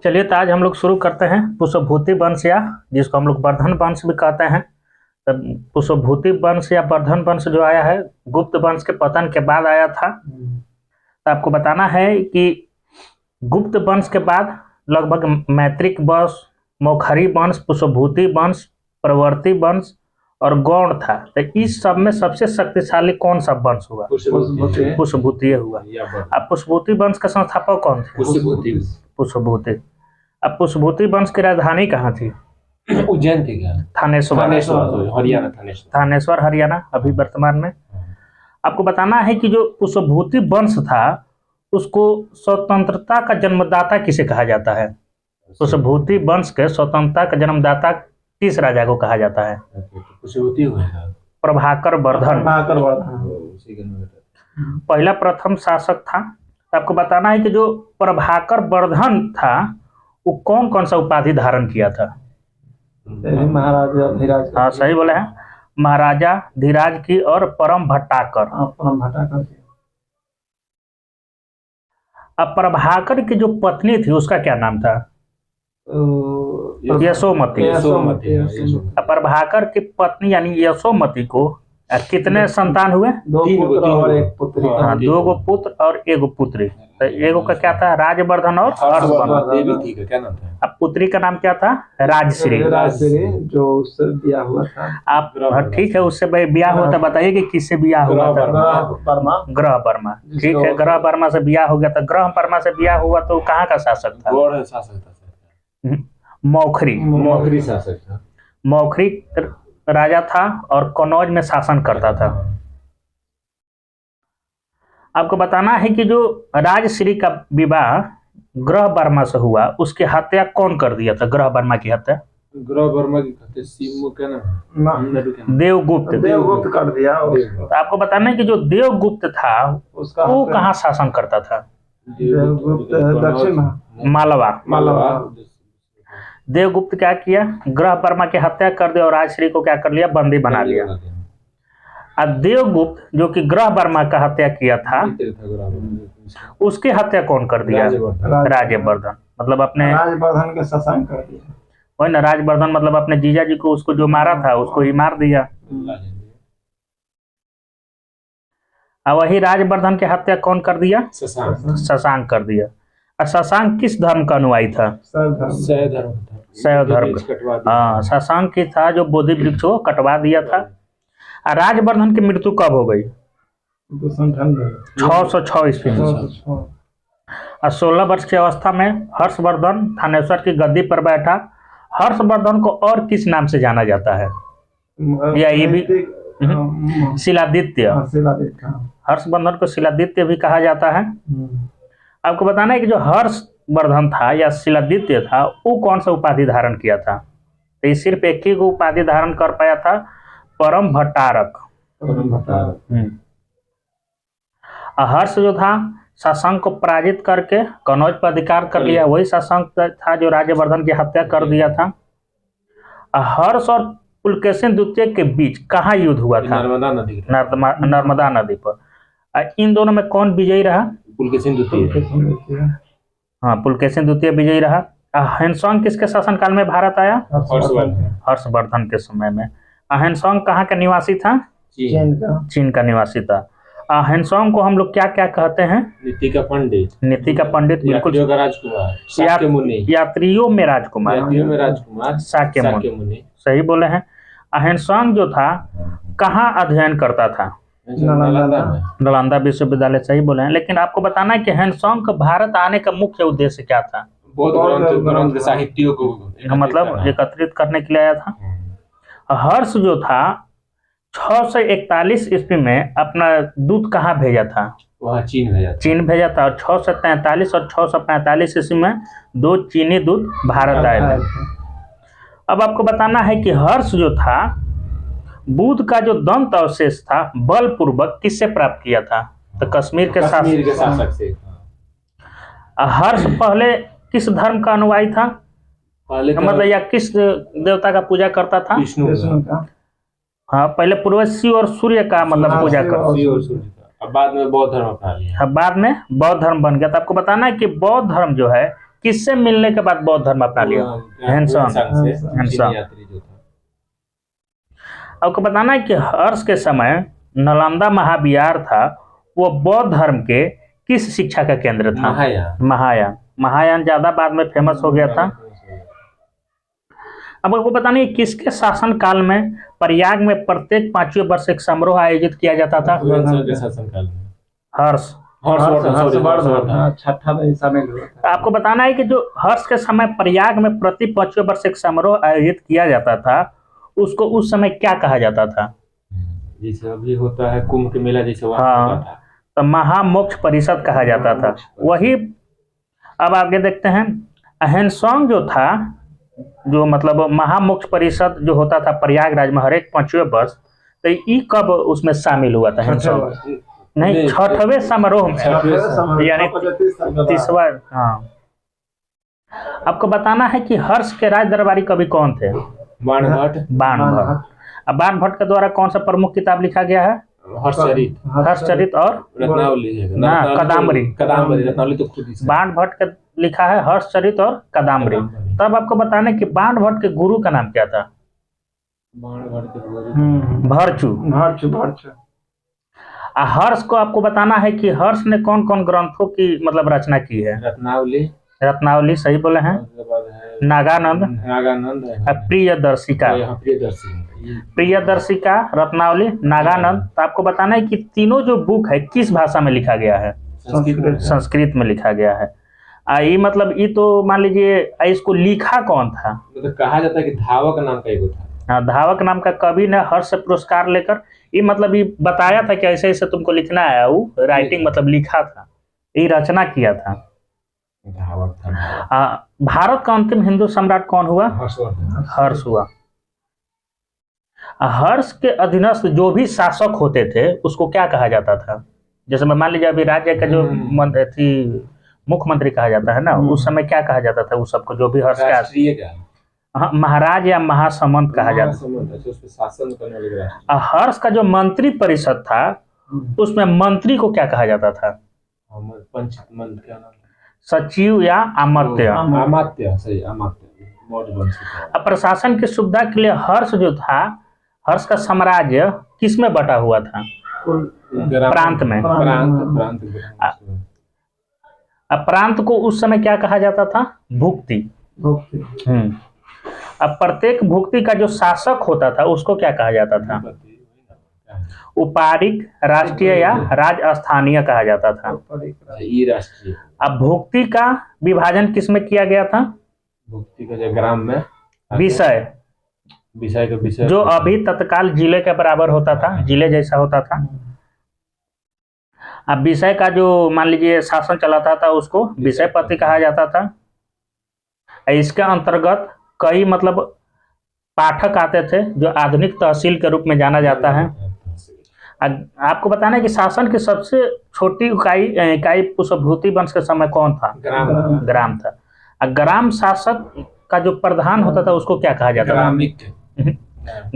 चलिए तो आज हम लोग शुरू करते हैं पुष्पभूति वंश, या जिसको हम लोग वर्धन वंश भी कहते हैं। तो पुष्पभूति वंश या वर्धन वंश जो आया है गुप्त वंश के पतन के बाद आया था। तो आपको बताना है कि गुप्त वंश के बाद लगभग मैत्रिक वंश, मौखरी वंश, पुष्पभूति वंश, प्रवर्ती वंश और गौड़ था। तो इस सब में सबसे शक्तिशाली कौन सा वंश हुआ? पुष्पभूति हुआ। अब पुष्पभूति वंश का संस्थापक कौन थे? पुष्पभूति। अब पुष्पभूति वंश की राजधानी कहाँ थी? उज्जैन थी क्या? थानेश्वर हरियाणा अभी वर्तमान में। आपको बताना है कि जो पुष्पभूति वंश था उसको स्वतंत्रता का जन्मदाता किसे कहा जाता है? पुष्पभूति वंश के स्वतंत्रता का जन्मदाता किस राजा को कहा जाता है? प्रभाकर वर्धन पहला प्रथम शासक था। आपको बताना है कि जो प्रभाकर वर्धन था वो कौन कौन सा उपाधि धारण किया था? महाराजा धीराज। हाँ सही बोले हैं, महाराजा धीराज की और परम भट्टाकर। अब प्रभाकर की जो पत्नी थी उसका क्या नाम था? यशोमती। अब प्रभाकर की पत्नी यानी यशोमती को कितने संतान हुए? 2 पुत्र और 1 पुत्री। हाँ, 2 पुत्र और 1 पुत्री। तो एगो का क्या था? राजवर्धन और हर्षवर्धन। क्या नाम था? अब पुत्री का नाम क्या था? राजश्री, जो उससे ब्याह हुआ था। आप ठीक है, उससे ब्याह हुआ था। बताइए कि किससे ब्याह हुआ था? ग्रह वर्मा। ठीक है, ग्रह वर्मा से ब्याह हो गया था। ग्रह वर्मा से ब्याह हुआ तो कहाँ का शासक था? मौखरी शासक था। मौखरी राजा था और कनौज में शासन करता था। आपको बताना है कि जो राजश्री का विवाह ग्रह वर्मा से हुआ उसकी हत्या कौन कर दिया था? ग्रह वर्मा की हत्या ग्रह वर्मा की हत्या क्या नाम? देवगुप्त कर दिया। तो आपको बताना है कि जो देवगुप्त था उसका वो कहाँ शासन करता था? दक्षिण मालवा। देवगुप्त क्या किया? ग्रह वर्मा की हत्या कर दिया और राजश्री को क्या कर लिया? बंदी बना लिया। और देवगुप्त जो कि ग्रह वर्मा का हत्या किया था उसकी हत्या कौन कर दिया? राजवर्धन। मतलब अपने राजवर्धन के शशांक कर दिया। वही ना, राजवर्धन मतलब अपने जीजा जी को, उसको जो मारा था उसको ही मार दिया। और वही राजवर्धन की हत्या कौन कर दिया? शशांक कर दिया। और शशांक किस धर्म का अनुयायी था? शैव धर्म। हाँ, शशांक की था जो बोधि वृक्ष को कटवा दिया था। और राजवर्धन की मृत्यु कब हो गई? 606 ईस्वी में। और 16 वर्ष की अवस्था में हर्षवर्धन थानेश्वर की गद्दी पर बैठा। हर्षवर्धन को और किस नाम से जाना जाता है? या ये भी शिलादित्य। हर्षवर्धन को शिलादित्य भी कहा जाता है। आपको बताना है कि जो हर्षवर्धन था या शिलादित्य था वो कौन सा उपाधि धारण किया था? तो ये सिर्फ एक ही को उपाधि धारण कर पाया था, परम भट्टारक। हर्ष जो था शशांक को पराजित करके कनौज पर अधिकार कर लिया। वही शशांक था जो राजवर्धन की हत्या कर दिया था। हर्ष और पुलकेशिन द्वितीय के बीच कहाँ युद्ध हुआ था? नर्मदा नदी पर। इन दोनों में कौन विजयी रहा? पुलकेशिन द्वितीय। हाँ, पुलकेशिन द्वितीय विजयी रहा। हेनसोंग किसके शासनकाल में भारत आया? हर्षवर्धन के समय में। हेनसोंग कहाँ का निवासी था? चीन का निवासी था। हेनसोंग को हम लोग क्या क्या कहते हैं? नीति का पंडित, बिल्कुल। यात्रियों में राजकुमार, शाक्य मुनि। सही बोले हैं। हेनसोंग जो था कहाँ अध्ययन करता था? नालंदा विश्वविद्यालय। सही बोले हैं। लेकिन आपको बताना है कि हेनसोंग का भारत आने का मुख्य उद्देश्य क्या था? बौद्ध साहित्यों को मतलब एकत्रित करने के लिए आया था। हर्ष जो था 641 ईस्वी में अपना दूत कहाँ भेजा था? वहाँ चीन भेजा था। और 643 और 645 ईस्वी में 2 चीनी दूत भारत आए थे। अब आपको बताना है कि हर्ष जो था बुद्ध का जो दंत अवशेष था बलपूर्वक किससे प्राप्त किया था? तो कश्मीर के शासक से। हर्ष पहले किस धर्म का अनुयायी था? मतलब या किस देवता का पूजा करता था? विष्णु का। हाँ, पहले पूर्वज शिव और सूर्य का मतलब पूजा करता। बाद में बौद्ध धर्म अपना लिया। बाद में बौद्ध धर्म बन गया। तो आपको बताना है कि बौद्ध धर्म जो है किससे मिलने के बाद बौद्ध धर्म अपना लिया? ह्वेनसांग से, चीनी यात्री जो था। आपको बताना है कि हर्ष के समय नालंदा महाविहार था, वो बौद्ध धर्म के किस शिक्षा का केंद्र था? महायान। महायान ज्यादा बाद में फेमस हो गया था। अब आपको बताना है किसके शासन काल में प्रयाग में प्रत्येक 5वें वर्ष एक समारोह आयोजित किया जाता था? हर्ष। छठा में शामिल हुआ था। आपको बताना है कि जो हर्ष के समय प्रयाग में प्रति 5वें वर्ष एक समारोह आयोजित किया जाता था, उसको उस समय क्या कहा जाता था? जैसे अभी होता है कुंभ के मेला जैसे वहाँ होता था, तो महामोक्ष परिषद कहा जाता था। वही अब आगे देखते हैं, ह्वेनसांग जो था, जो मतलब महामोक्ष परिषद जो होता था प्रयागराज में हर एक 5वें वर्ष, तो ये कब उसमें शामिल हुआ था? ह्वेनसांग नहीं, 6वें समारोह में, यानी 30वां। हाँ, आपको बताना है कि हर्ष के राज दरबारी कवि कौन थे? बाणभट्ट। अब बाणभट्ट के द्वारा कौन सा प्रमुख किताब लिखा गया है? हर्षचरित और कदाम्बरी। रत्नावली तो खुद ही बाणभट्ट का लिखा है हर्षचरित और कदाम्बरी। तब आपको बताना है कि बाणभट्ट के गुरु का नाम क्या था? भर्चु। हर्ष को आपको बताना है कि हर्ष ने कौन कौन ग्रंथों की मतलब रचना की है? रत्नावली सही बोले हैं। नागानंद, प्रियदर्शिका, रत्नावली, नागानंद। तो आपको बताना है कि तीनों जो बुक है किस भाषा में लिखा गया है? संस्कृत में लिखा गया है। ये मतलब ये तो मान लीजिए, इसको लिखा कौन था? मतलब कहा जाता है कि धावक नाम का एक था। हाँ, धावक नाम का कवि ने हर्ष पुरस्कार लेकर ये मतलब ये बताया था कि ऐसे ऐसे तुमको लिखना है, वो राइटिंग मतलब लिखा था, ये रचना किया था। धावक था। भारत का अंतिम हिंदू सम्राट कौन हुआ? हर्ष हुआ। हर्ष के अधीनस्थ जो भी शासक होते थे उसको क्या कहा जाता था? जैसे मान लीजिए अभी राज्य का जो मुख्यमंत्री कहा जाता है ना, उस समय क्या कहा जाता था? उस सबको जो भी हर्ष का महाराज या महासमंत कहा जाता था। हर्ष का जो मंत्री परिषद था उसमें मंत्री को क्या कहा जाता था? सचिव या अमात्य। प्रशासन की सुविधा के लिए हर्ष जो था, हर्ष का साम्राज्य किस में बटा हुआ था? प्रांत में। प्रांत को उस समय क्या कहा जाता था? भुक्ति। अब प्रत्येक भुक्ति का जो शासक होता था उसको क्या कहा जाता था? उपारिक, राष्ट्रीय या राजस्थानीय कहा जाता था। अब भुक्ति का विभाजन किस में किया गया था? भुक्ति का जो ग्राम में विषय का विषय जो अभी तत्काल जिले के बराबर होता था, जिले जैसा होता था। अब विषय का जो मान लीजिए शासन चलाता था उसको विषयपति कहा जाता था। इसके अंतर्गत कई मतलब पाठक आते थे जो आधुनिक तहसील के रूप में जाना जाता है। आपको बताना है कि शासन की सबसे छोटी इकाई पुष्पभूति वंश के समय कौन था? ग्राम था। ग्राम शासक का जो प्रधान होता था उसको क्या कहा जाता था?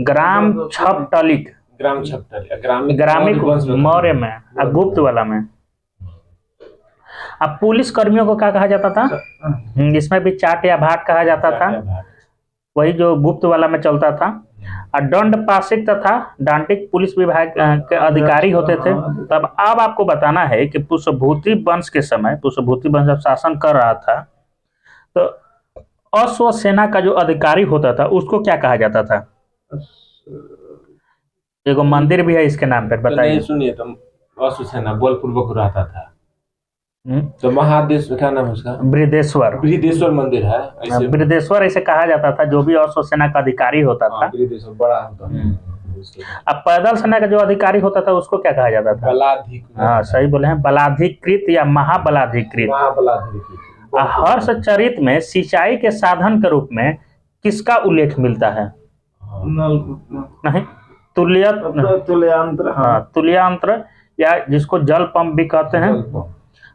ग्राम छपटलिक। ग्रामिक मौर्य में, गुप्त वाला में। अब पुलिस कर्मियों को क्या कहा जाता था? इसमें भी चाट या भाट कहा जाता था, वही जो गुप्त वाला में चलता था। दंड पाशिक तथा डांटिक पुलिस विभाग के अधिकारी होते थे। तब अब आपको बताना है कि पुष्पभूति वंश के समय, पुष्पभूति वंश जब शासन कर रहा था तो अश्वसेना का जो अधिकारी होता था उसको क्या कहा जाता था? एगो मंदिर भी है इसके नाम पर, बताइए। सुनिए, तो अश्वसेना बलपूर्वक रहता था। तो महादेश क्या नाम है उसका? बृहदेश्वर मंदिर है। ऐसे बृहदेश्वर ऐसे कहा जाता था। जो भी अश्वसेना का अधिकारी होता था, बड़ा होता है। अब पैदल सेना का जो अधिकारी होता था उसको क्या कहा जाता था? हाँ, सही बोले हैं, बलाधिकृत या महाबलाधिकृत। हर्षचरित में सिंचाई के साधन के रूप में किसका उल्लेख मिलता है? नहीं, तुल्यांत्र या जिसको जल पंप भी कहते हैं।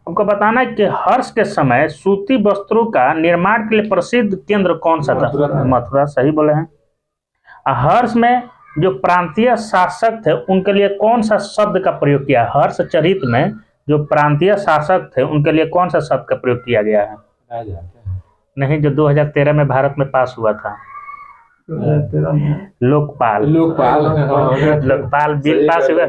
हमको बताना है कि हर्ष के समय सूती वस्त्रों का निर्माण के लिए प्रसिद्ध केंद्र कौन सा था? मथुरा। सही बोले हैं। हर्ष में जो प्रांतीय शासक थे उनके लिए कौन सा शब्द का प्रयोग किया? हर्षचरित में जो प्रांतीय शासक थे उनके लिए कौन सा शब्द का प्रयोग किया गया है? नहीं, जो 2013 में भारत में पास हुआ था, 2013 में लोकपाल लोकपाल लोकपाल बिल पास हुआ।